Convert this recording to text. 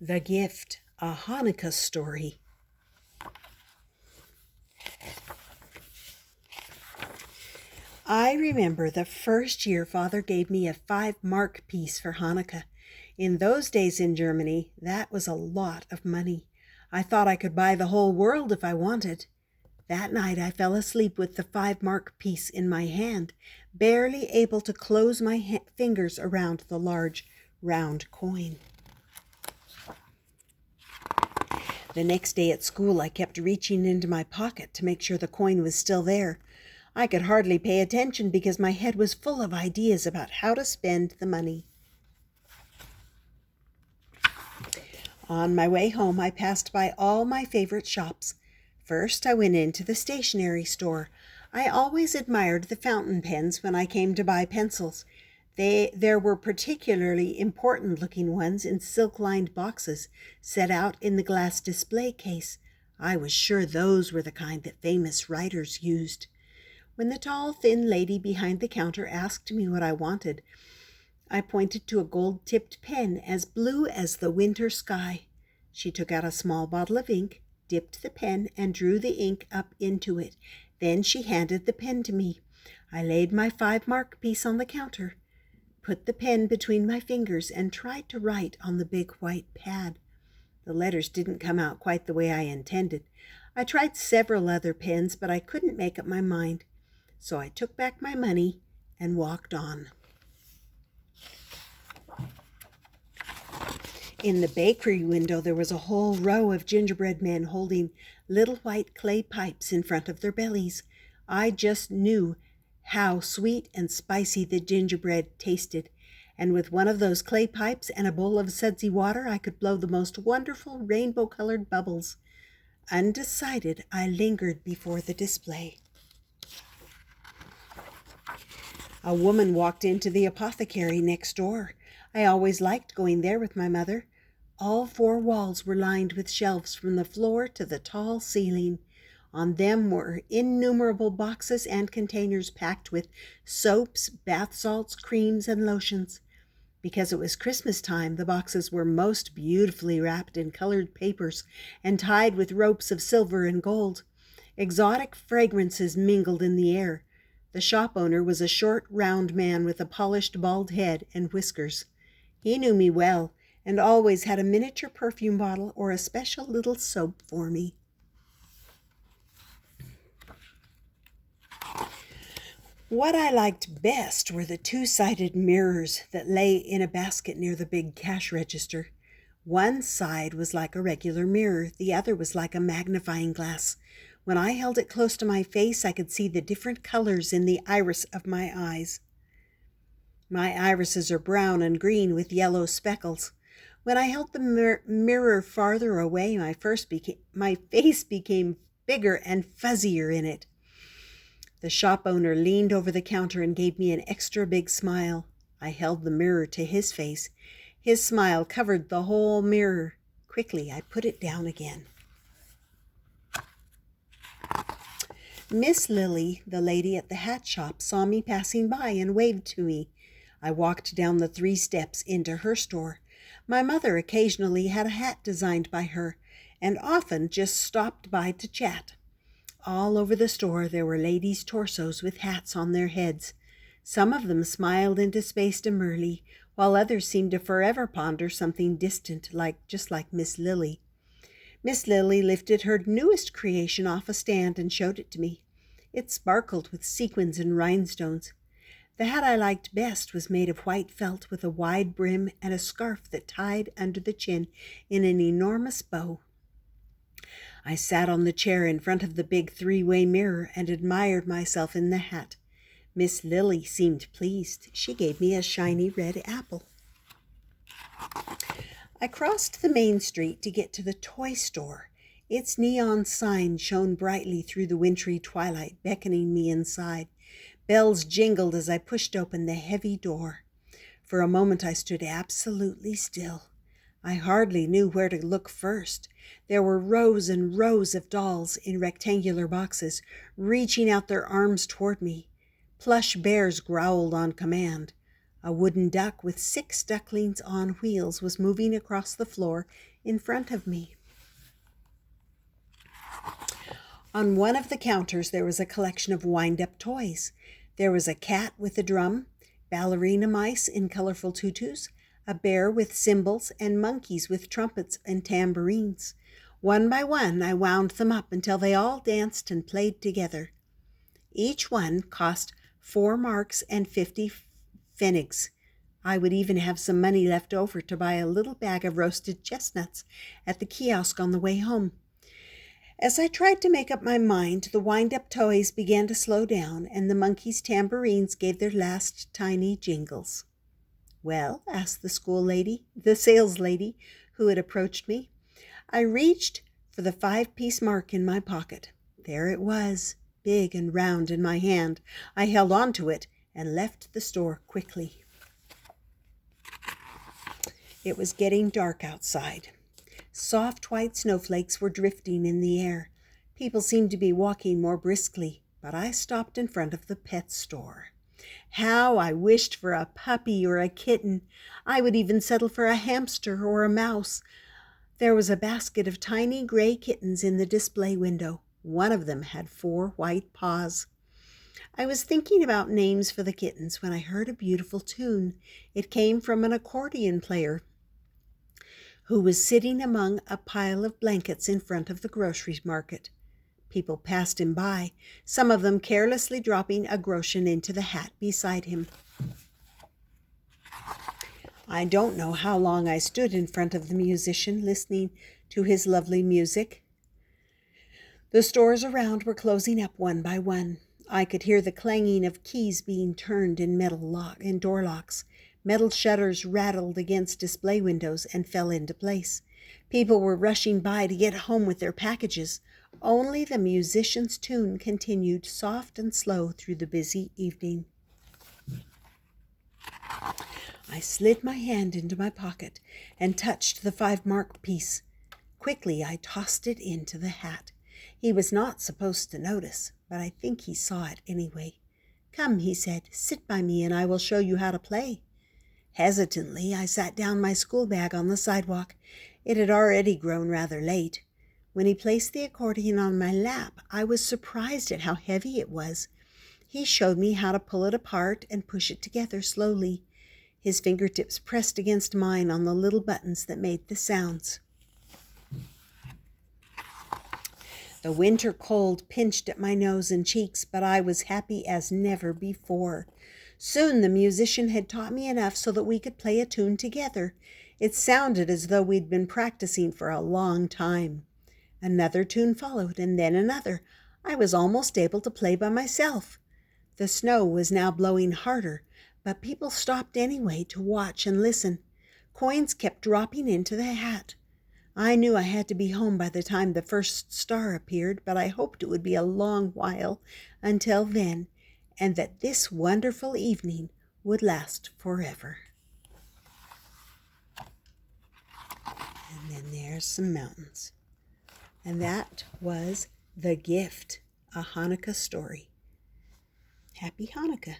The Gift, a Hanukkah story. I remember the first year Father gave me a 5 mark piece for Hanukkah. In those days in Germany, that was a lot of money. I thought I could buy the whole world if I wanted. That night I fell asleep with the 5 mark piece in my hand, barely able to close my fingers around the large, round coin. The next day at school, I kept reaching into my pocket to make sure the coin was still there. I could hardly pay attention because my head was full of ideas about how to spend the money. On my way home, I passed by all my favorite shops. First, I went into the stationery store. I always admired the fountain pens when I came to buy pencils. There were particularly important-looking ones in silk-lined boxes set out in the glass display case. I was sure those were the kind that famous writers used. When the tall, thin lady behind the counter asked me what I wanted, I pointed to a gold-tipped pen as blue as the winter sky. She took out a small bottle of ink, dipped the pen, and drew the ink up into it. Then she handed the pen to me. I laid my 5 mark piece on the counter, put the pen between my fingers, and tried to write on the big white pad. The letters didn't come out quite the way I intended. I tried several other pens, but I couldn't make up my mind. So I took back my money and walked on. In the bakery window, there was a whole row of gingerbread men holding little white clay pipes in front of their bellies. I just knew how sweet and spicy the gingerbread tasted, and with one of those clay pipes and a bowl of sudsy water, I could blow the most wonderful rainbow-colored bubbles. Undecided, I lingered before the display. A woman walked into the apothecary next door. I always liked going there with my mother. All 4 walls were lined with shelves from the floor to the tall ceiling. On them were innumerable boxes and containers packed with soaps, bath salts, creams, and lotions. Because it was Christmas time, the boxes were most beautifully wrapped in colored papers and tied with ropes of silver and gold. Exotic fragrances mingled in the air. The shop owner was a short, round man with a polished bald head and whiskers. He knew me well and always had a miniature perfume bottle or a special little soap for me. What I liked best were the 2-sided mirrors that lay in a basket near the big cash register. One side was like a regular mirror, the other was like a magnifying glass. When I held it close to my face, I could see the different colors in the iris of my eyes. My irises are brown and green with yellow speckles. When I held the mirror farther away, my face became bigger and fuzzier in it. The shop owner leaned over the counter and gave me an extra big smile. I held the mirror to his face. His smile covered the whole mirror. Quickly, I put it down again. Miss Lily, the lady at the hat shop, saw me passing by and waved to me. I walked down the 3 steps into her store. My mother occasionally had a hat designed by her, and often just stopped by to chat. All over the store there were ladies' torsos with hats on their heads. Some of them smiled into space demurely, while others seemed to forever ponder something distant, just like Miss Lily. Miss Lily lifted her newest creation off a stand and showed it to me. It sparkled with sequins and rhinestones. The hat I liked best was made of white felt with a wide brim and a scarf that tied under the chin in an enormous bow. I sat on the chair in front of the big 3-way mirror and admired myself in the hat. Miss Lily seemed pleased. She gave me a shiny red apple. I crossed the main street to get to the toy store. Its neon sign shone brightly through the wintry twilight, beckoning me inside. Bells jingled as I pushed open the heavy door. For a moment I stood absolutely still. I hardly knew where to look first. There were rows and rows of dolls in rectangular boxes, reaching out their arms toward me. Plush bears growled on command. A wooden duck with 6 ducklings on wheels was moving across the floor in front of me. On one of the counters there was a collection of wind-up toys. There was a cat with a drum, ballerina mice in colorful tutus, a bear with cymbals, and monkeys with trumpets and tambourines. One by one, I wound them up until they all danced and played together. Each one cost 4 marks and 50 pfennigs. I would even have some money left over to buy a little bag of roasted chestnuts at the kiosk on the way home. As I tried to make up my mind, the wind-up toys began to slow down, and the monkeys' tambourines gave their last tiny jingles. "Well?" asked the sales lady, who had approached me. I reached for the 5-piece mark in my pocket. There it was, big and round in my hand. I held on to it and left the store quickly. It was getting dark outside. Soft white snowflakes were drifting in the air. People seemed to be walking more briskly, but I stopped in front of the pet store. How I wished for a puppy or a kitten. I would even settle for a hamster or a mouse. There was a basket of tiny gray kittens in the display window. One of them had 4 white paws. I was thinking about names for the kittens when I heard a beautiful tune. It came from an accordion player who was sitting among a pile of blankets in front of the grocery market. People passed him by, some of them carelessly dropping a groschen into the hat beside him. I don't know how long I stood in front of the musician, listening to his lovely music. The stores around were closing up one by one. I could hear the clanging of keys being turned in door locks. Metal shutters rattled against display windows and fell into place. People were rushing by to get home with their packages. Only the musician's tune continued soft and slow through the busy evening. I slid my hand into my pocket and touched the 5-mark piece. Quickly, I tossed it into the hat. He was not supposed to notice, but I think he saw it anyway. "Come," he said, "sit by me and I will show you how to play." Hesitantly, I sat down my school bag on the sidewalk. It had already grown rather late. When he placed the accordion on my lap, I was surprised at how heavy it was. He showed me how to pull it apart and push it together slowly. His fingertips pressed against mine on the little buttons that made the sounds. The winter cold pinched at my nose and cheeks, but I was happy as never before. Soon the musician had taught me enough so that we could play a tune together. It sounded as though we'd been practicing for a long time. Another tune followed, and then another. I was almost able to play by myself. The snow was now blowing harder, but people stopped anyway to watch and listen. Coins kept dropping into the hat. I knew I had to be home by the time the first star appeared, but I hoped it would be a long while until then, and that this wonderful evening would last forever. And then there's some mountains. And that was The Gift, a Hanukkah story. Happy Hanukkah.